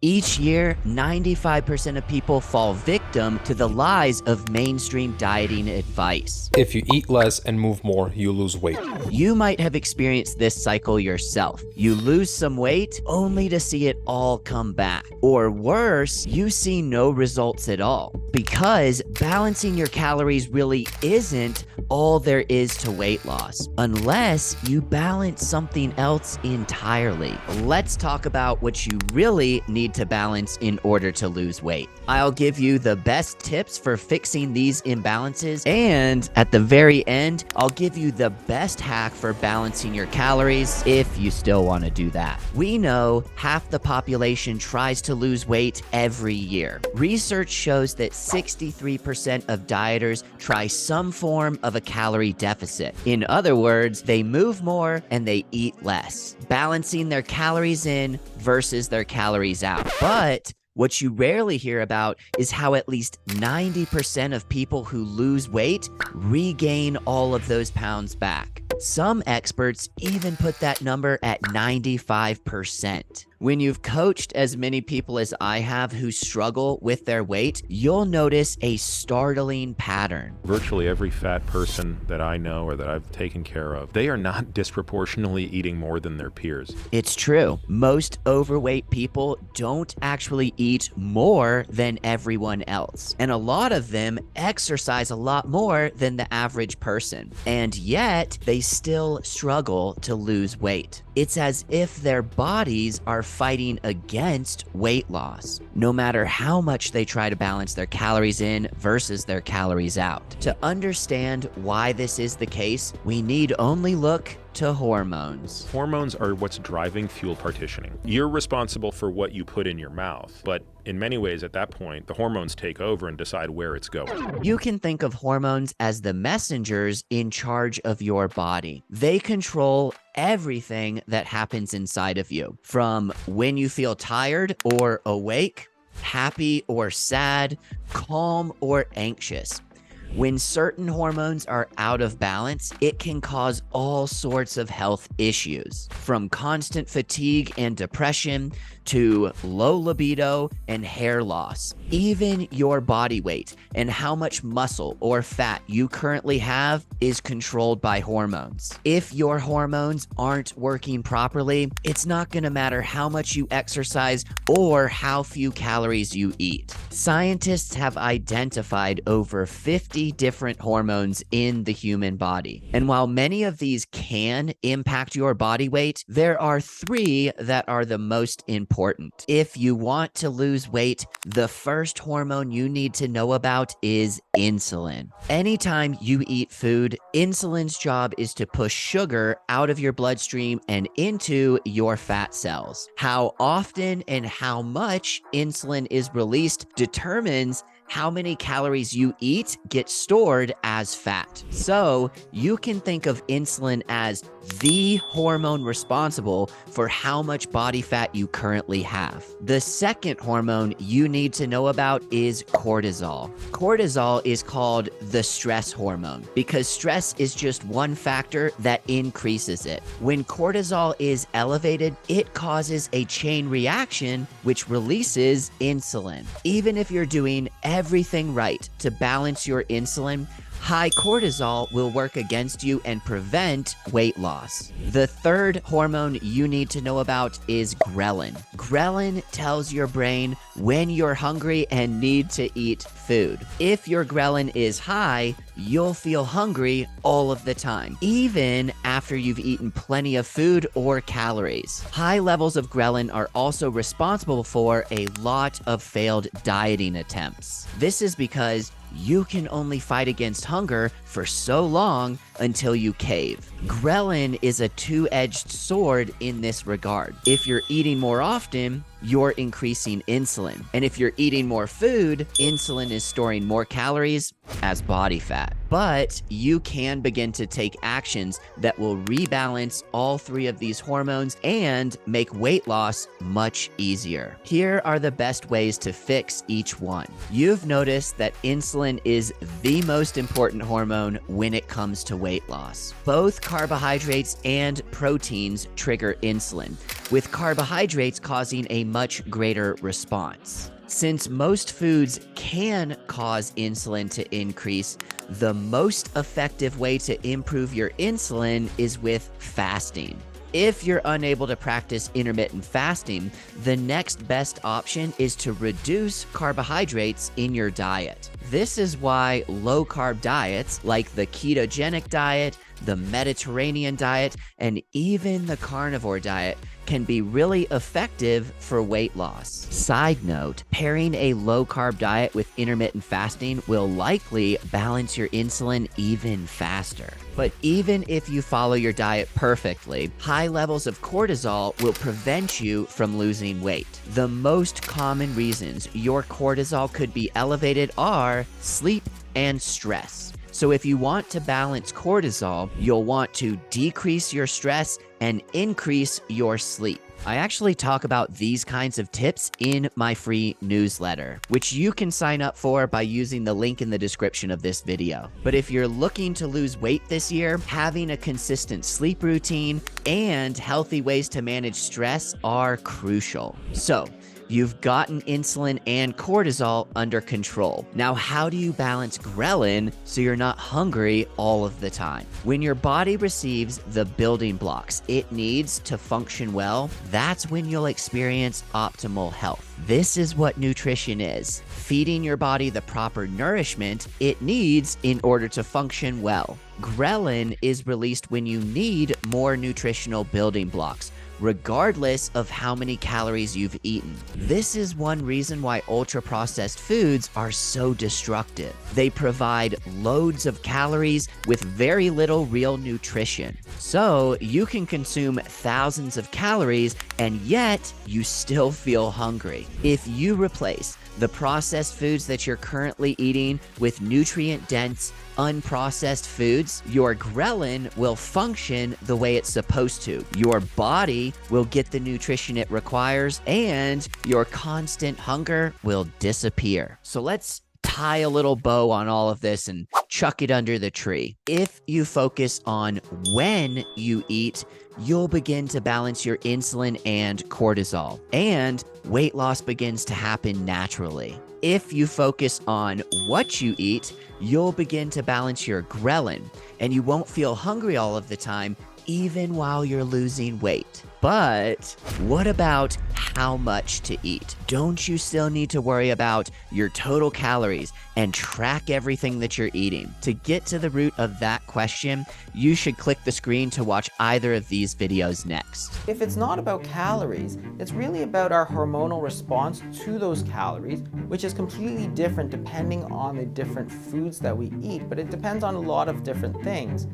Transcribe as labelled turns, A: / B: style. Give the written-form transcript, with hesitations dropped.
A: Each year, 95% of people fall victim to the lies of mainstream dieting advice.
B: If you eat less and move more, you lose weight.
A: You might have experienced this cycle yourself. You lose some weight only to see it all come back. Or worse, you see no results at all. Because balancing your calories really isn't all there is to weight loss, unless you balance something else entirely. Let's talk about what you really need to balance in order to lose weight. I'll give you the best tips for fixing these imbalances, and at the very end, I'll give you the best hack for balancing your calories if you still want to do that. We know half the population tries to lose weight every year. Research shows that 63% of dieters try some form of a calorie deficit. In other words, they move more and they eat less, balancing their calories in versus their calories out. But what you rarely hear about is how at least 90% of people who lose weight regain all of those pounds back. Some experts even put that number at 95%. When you've coached as many people as I have who struggle with their weight, you'll notice a startling pattern.
C: Virtually every fat person that I know or that I've taken care of, they are not disproportionately eating more than their peers.
A: It's true. Most overweight people don't actually eat more than everyone else. And a lot of them exercise a lot more than the average person. And yet, they still struggle to lose weight. It's as if their bodies are fighting against weight loss, no matter how much they try to balance their calories in versus their calories out. To understand why this is the case, we need only look to hormones.
C: Hormones are what's driving fuel partitioning. You're responsible for what you put in your mouth, but in many ways at that point, the hormones take over and decide where it's going.
A: You can think of hormones as the messengers in charge of your body. They control everything that happens inside of you, from when you feel tired or awake, happy or sad, calm or anxious. When certain hormones are out of balance, it can cause all sorts of health issues, from constant fatigue and depression to low libido and hair loss. Even your body weight and how much muscle or fat you currently have is controlled by hormones. If your hormones aren't working properly, it's not going to matter how much you exercise or how few calories you eat. Scientists have identified over 50 different hormones in the human body. And while many of these can impact your body weight, there are 3 that are the most important. If you want to lose weight, the first hormone you need to know about is insulin. Anytime you eat food, insulin's job is to push sugar out of your bloodstream and into your fat cells. How often and how much insulin is released determines how many calories you eat get stored as fat. So you can think of insulin as the hormone responsible for how much body fat you currently have. The second hormone you need to know about is cortisol. Cortisol is called the stress hormone because stress is just one factor that increases it. When cortisol is elevated, it causes a chain reaction which releases insulin. Even if you're doing everything right to balance your insulin, high cortisol will work against you and prevent weight loss. The third hormone you need to know about is ghrelin. Ghrelin tells your brain when you're hungry and need to eat food. If your ghrelin is high, you'll feel hungry all of the time, even after you've eaten plenty of food or calories. High levels of ghrelin are also responsible for a lot of failed dieting attempts. This is because you can only fight against hunger for so long until you cave. Ghrelin is a two-edged sword in this regard. If you're eating more often, you're increasing insulin. And if you're eating more food, insulin is storing more calories as body fat. But you can begin to take actions that will rebalance all 3 of these hormones and make weight loss much easier. Here are the best ways to fix each one. You've noticed that insulin is the most important hormone when it comes to weight loss. Both carbohydrates and proteins trigger insulin, with carbohydrates causing a much greater response. Since most foods can cause insulin to increase, the most effective way to improve your insulin is with fasting. If you're unable to practice intermittent fasting, the next best option is to reduce carbohydrates in your diet. This is why low-carb diets like the ketogenic diet, the Mediterranean diet, and even the carnivore diet can be really effective for weight loss. Side note, pairing a low-carb diet with intermittent fasting will likely balance your insulin even faster. But even if you follow your diet perfectly, high levels of cortisol will prevent you from losing weight. The most common reasons your cortisol could be elevated are sleep and stress. So if you want to balance cortisol, you'll want to decrease your stress and increase your sleep. I actually talk about these kinds of tips in my free newsletter, which you can sign up for by using the link in the description of this video. But if you're looking to lose weight this year, having a consistent sleep routine and healthy ways to manage stress are crucial. So, you've gotten insulin and cortisol under control. Now, how do you balance ghrelin so you're not hungry all of the time? When your body receives the building blocks it needs to function well, that's when you'll experience optimal health. This is what nutrition is: feeding your body the proper nourishment it needs in order to function well. Ghrelin is released when you need more nutritional building blocks, regardless of how many calories you've eaten. This is one reason why ultra-processed foods are so destructive. They provide loads of calories with very little real nutrition. So you can consume thousands of calories and yet you still feel hungry. If you replace the processed foods that you're currently eating with nutrient-dense, unprocessed foods, your ghrelin will function the way it's supposed to. Your body will get the nutrition it requires, and your constant hunger will disappear. So let's tie a little bow on all of this and chuck it under the tree. If you focus on when you eat, you'll begin to balance your insulin and cortisol, and weight loss begins to happen naturally. If you focus on what you eat, you'll begin to balance your ghrelin, and you won't feel hungry all of the time, even while you're losing weight. But what about how much to eat? Don't you still need to worry about your total calories and track everything that you're eating? To get to the root of that question, you should click the screen to watch either of these videos next.
D: If it's not about calories, it's really about our hormonal response to those calories, which is completely different depending on the different foods that we eat, but it depends on a lot of different things.